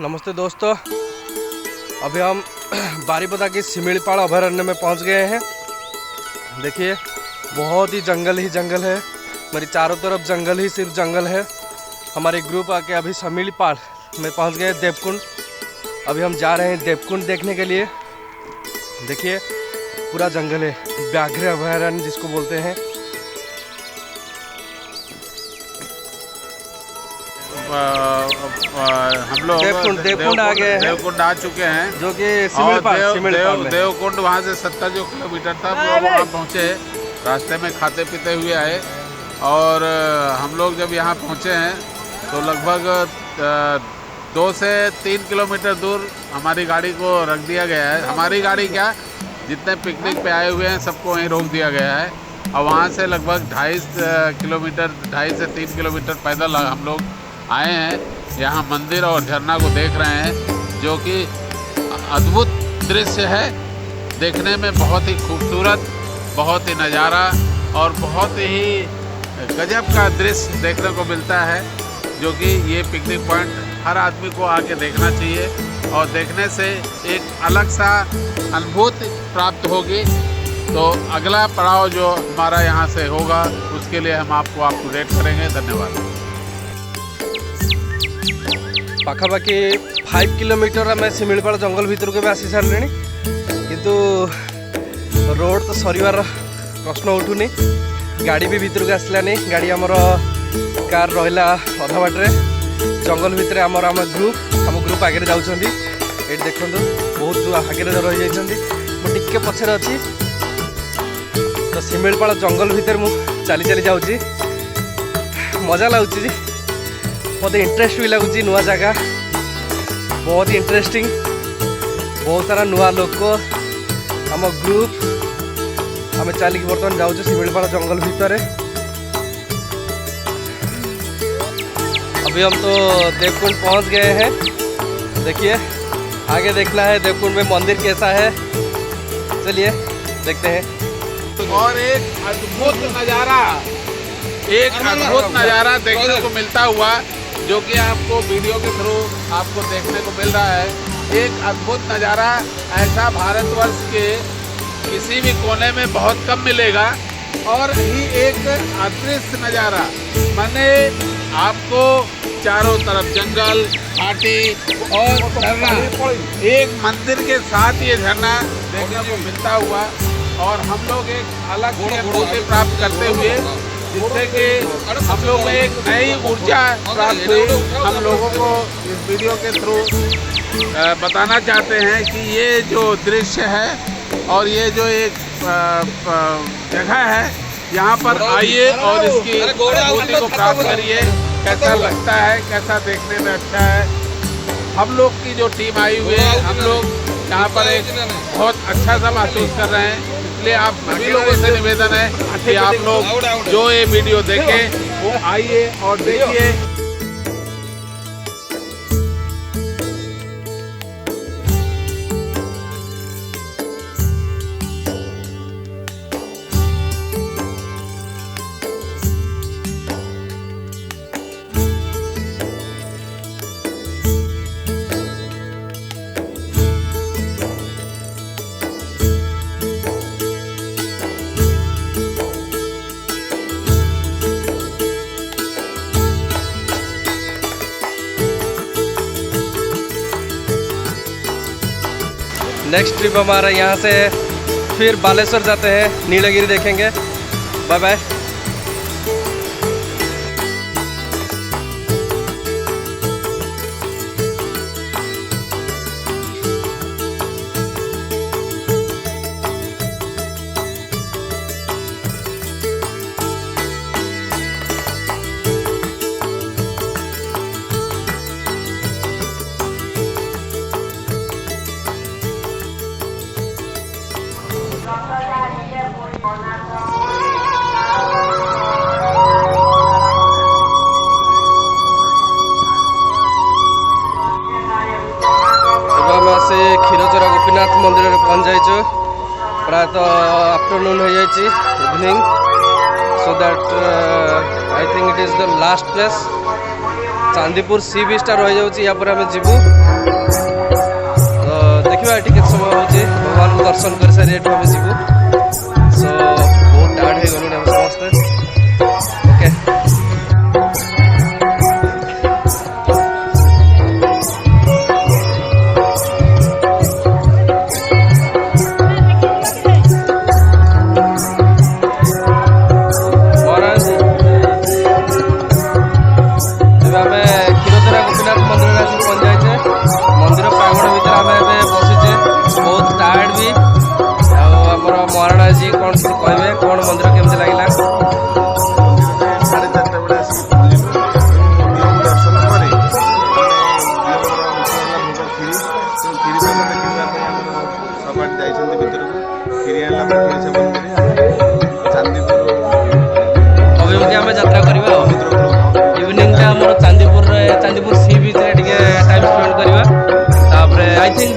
नमस्ते दोस्तों, अभी हम बारीपदा की सिमिलपाल अभयारण्य में पहुंच गए हैं। देखिए बहुत ही जंगल है। मेरी चारों तरफ जंगल ही सिर्फ जंगल है। हमारे ग्रुप आके अभी सिमिलपाल में पहुंच गए देवकुंड। अभी हम जा रहे हैं देवकुंड देखने के लिए। देखिए पूरा जंगल है, व्याघ्र अभयारण्य जिसको बोलते हैं। हम लोग देवकुंड आ गए हैं, देवकुंड आ चुके हैं, जो कि सिमिलपाल देवकुंड वहाँ से 70 जो किलोमीटर था वो वहाँ पहुँचे। रास्ते में खाते पीते हुए आए और हम लोग जब यहाँ पहुँचे हैं तो लगभग 2 से 3 किलोमीटर दूर हमारी गाड़ी को रख दिया गया है। हमारी गाड़ी क्या, जितने पिकनिक पे आए हुए हैं सबको वहीं रोक दिया गया है। और वहाँ से लगभग 2.5 से 3 किलोमीटर पैदल हम लोग आए हैं। यहाँ मंदिर और झरना को देख रहे हैं, जो कि अद्भुत दृश्य है। देखने में बहुत ही खूबसूरत, बहुत ही नज़ारा और बहुत ही गजब का दृश्य देखने को मिलता है, जो कि ये पिकनिक पॉइंट हर आदमी को आके देखना चाहिए। और देखने से एक अलग सा अनुभूति प्राप्त होगी। तो अगला पड़ाव जो हमारा यहाँ से होगा उसके लिए हम आपको अपडेट करेंगे। धन्यवाद। पाखापाखि 5 किलोमीटर आम सिमिलपाल जंगल भीतर के आसी सारे, किंतु रोड तो सरिवार प्रश्न उठुनी। गाड़ी भी भीतर को आसलानी। गाड़ी आमर कार रहा अधा बाटे जंगल भितर। आम ग्रुप आगे जाऊँगी। ये देखो बहुत आगे रही जाइए। पछरे अच्छी तो सिमिलपाल जंगल भितर मु चली चली जाऊँगी। मजा लगुच, मत इंटरेस्ट भी लगुच। नुआ जगह बहुत ही इंटरेस्टिंग, बहुत सारा नुआ लोक। आम ग्रुप आम चलिक बर्तमान जाऊँ सिमिलपाल जंगल भितर। अभी हम तो देवकुंड पहुंच गए हैं। देखिए आगे देखना है देवकुंड में मंदिर कैसा है। चलिए देखते हैं। और एक अद्भुत नज़ारा देखने को मिलता हुआ, जो कि आपको वीडियो के थ्रू आपको देखने को मिल रहा है। एक अद्भुत नज़ारा ऐसा भारतवर्ष के किसी भी कोने में बहुत कम मिलेगा। और ही एक अदृश्य नज़ारा, माने आपको चारों तरफ जंगल, घाटी और झरना, एक मंदिर के साथ ये झरना देखने को मिलता हुआ। और हम लोग एक अलग अनुभूति प्राप्त करते हुए, जिससे कि हम लोग में एक नई ऊर्जा प्राप्त हुई। हम लोगों को इस वीडियो के थ्रू बताना चाहते हैं कि ये जो दृश्य है और ये जो एक जगह है, यहाँ पर आइए और इसकी अनुभूति को प्राप्त करिए। कैसा लगता है, कैसा देखने में अच्छा है। हम लोग की जो टीम आई हुई है, हम लोग यहाँ पर एक बहुत अच्छा सा महसूस कर रहे हैं। इसलिए आप सभी लोगों से निवेदन है कि आप लोग जो ये वीडियो देखें वो आइए और देखिए। नेक्स्ट ट्रिप हमारा यहाँ से फिर बालेश्वर जाते हैं, नीलगिरी देखेंगे। Bye bye. क्षीरचोरा गोपीनाथ मंदिर में पहुँच जाइए। प्रायः आफ्टरनून हो जाए evening, so that I think it is the last place. Chandipur sea बीचटा रही जाऊँगी या पर आम जीवु तो देखा ये केत समय हो भगवान को दर्शन कर सारी एठू आम जीवु सो बहुत टायर्ड हो गलुଣି आम समस्ते ओके महाराणा जी कौन कहबे कौन मंदिर केमती लगिला साढ़े 4टा बेले आसी दर्शन पर खीरी सपाट जाइछन्ति भितर को खीरी आला खीरी सेवन करी चांदीपुर अभिमुखे आम यात्रा करवा इवनिंग टा हमर चांदीपुर सी बीच रे टाइम स्पेंड करवा तापर आई थिंक